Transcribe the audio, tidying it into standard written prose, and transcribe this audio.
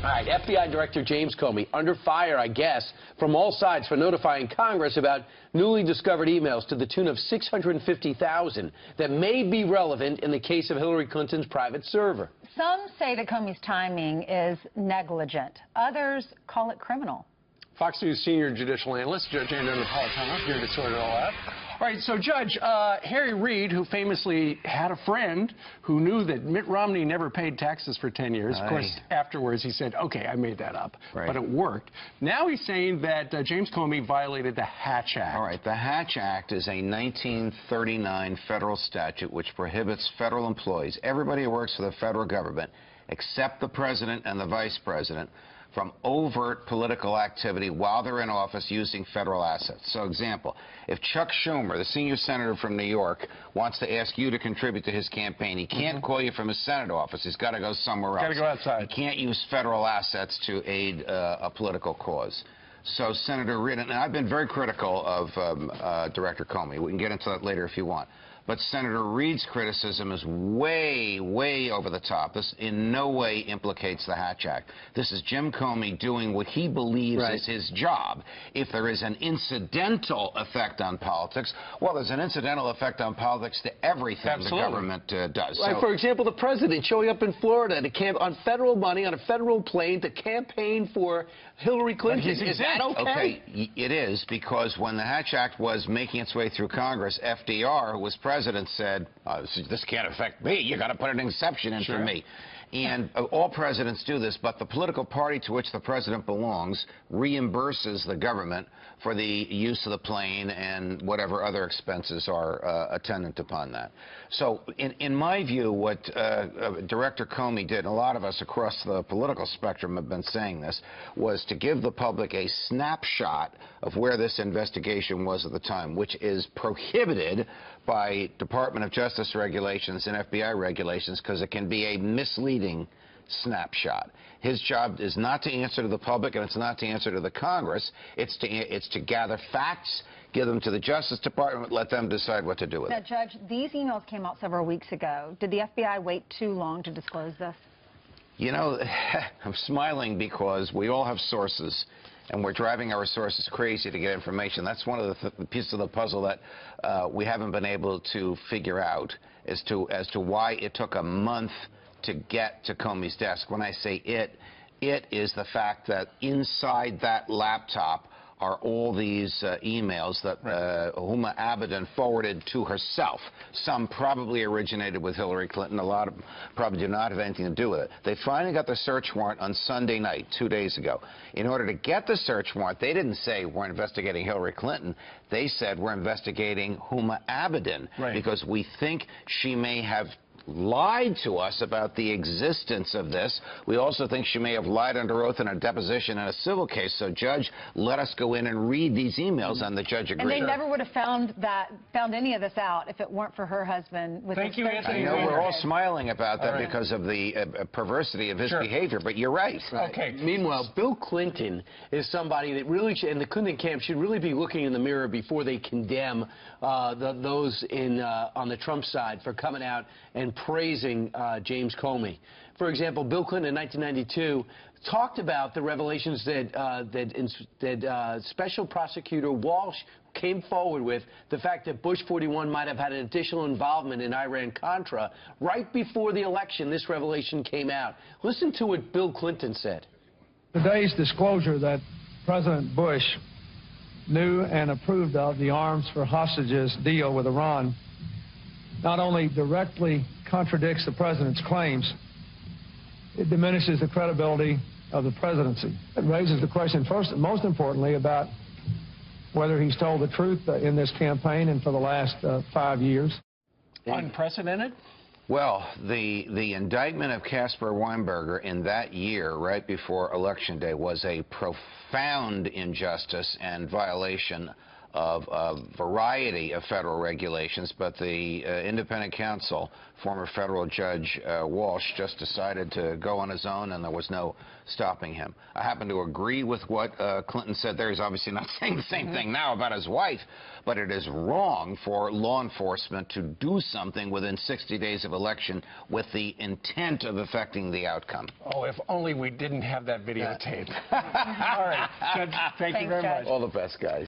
All right, FBI Director James Comey under fire, I guess, from all sides for notifying Congress about newly discovered emails to the tune of 650,000 that may be relevant in the case of Hillary Clinton's private server. Some say that Comey's timing is negligent. Others call it criminal. Fox News senior judicial analyst Judge Andrew Napolitano here to sort it all out. All right, so Judge, Harry Reid, who famously had a friend who knew that Mitt Romney never paid taxes for 10 years. Of course, afterwards he said, okay, I made that up, but it worked. Now he's saying that James Comey violated the Hatch Act. All right, the Hatch Act is a 1939 federal statute which prohibits federal employees, everybody who works for the federal government, except the president and the vice president, from overt political activity while they're in office using federal assets. So, example, if Chuck Schumer, the senior senator from New York, wants to ask you to contribute to his campaign, he can't call you from his Senate office. He's got to go somewhere else. Got to go outside. He can't use federal assets to aid a political cause. So Senator Reid, and I've been very critical of Director Comey. We can get into that later if you want. But Senator Reid's criticism is way, way over the top. This in no way implicates the Hatch Act. This is Jim Comey doing what he believes is his job. If there is an incidental effect on politics, well, there's an incidental effect on politics to everything the government does. Like, for example, the president showing up in Florida to on federal money on a federal plane to campaign for Hillary Clinton. Is that okay? Okay, it is, because when the Hatch Act was making its way through Congress, FDR, who was president, said, this can't affect me. You got to put an exception in for me. And all presidents do this, but the political party to which the president belongs reimburses the government for the use of the plane and whatever other expenses are attendant upon that. So in my view, what Director Comey did, and a lot of us across the political spectrum have been saying this, was to give the public a snapshot of where this investigation was at the time, which is prohibited by Department of Justice regulations and FBI regulations because it can be a misleading snapshot. His job is not to answer to the public, and it's not to answer to the Congress. It's to gather facts, give them to the Justice Department, let them decide what to do with it. Now, Judge, these emails came out several weeks ago. Did the FBI wait too long to disclose this? You know, I'm smiling because we all have sources, and we're driving our sources crazy to get information. That's one of the pieces of the puzzle that we haven't been able to figure out as to why it took a month to get to Comey's desk. When I say it is the fact that inside that laptop are all these emails that Huma Abedin forwarded to herself. Some probably originated with Hillary Clinton. A lot of them probably do not have anything to do with it. They finally got the search warrant on Sunday night, 2 days ago. In order to get the search warrant, they didn't say we're investigating Hillary Clinton. They said we're investigating Huma Abedin because we think she may have lied to us about the existence of this. We also think she may have lied under oath in a deposition in a civil case. So, Judge, let us go in and read these emails, and the judge agreed. And they never would have found any of this out if it weren't for her husband. Thank you, Anthony. I know we're all smiling about that because of the perversity of his behavior, but you're right. Okay. Meanwhile, Bill Clinton is somebody that really, and the Clinton camp should really be looking in the mirror before they condemn those on the Trump side for coming out and praising James Comey. For example, Bill Clinton in 1992 talked about the revelations that Special Prosecutor Walsh came forward with, the fact that Bush 41 might have had an additional involvement in Iran-Contra. Right before the election, this revelation came out. Listen to what Bill Clinton said. Today's disclosure that President Bush knew and approved of the arms for hostages deal with Iran not only directly contradicts the president's claims, it diminishes the credibility of the presidency. It raises the question, first and most importantly, about whether he's told the truth in this campaign and for the last 5 years. Unprecedented? Well, the indictment of Caspar Weinberger in that year, right before Election Day, was a profound injustice and violation of a variety of federal regulations, but the independent counsel, former federal Judge Walsh, just decided to go on his own, and there was no stopping him. I happen to agree with what Clinton said there. He's obviously not saying the same thing now about his wife, but it is wrong for law enforcement to do something within 60 days of election with the intent of affecting the outcome. Oh, if only we didn't have that videotape. All right, Judge, thank you very much. All the best, guys.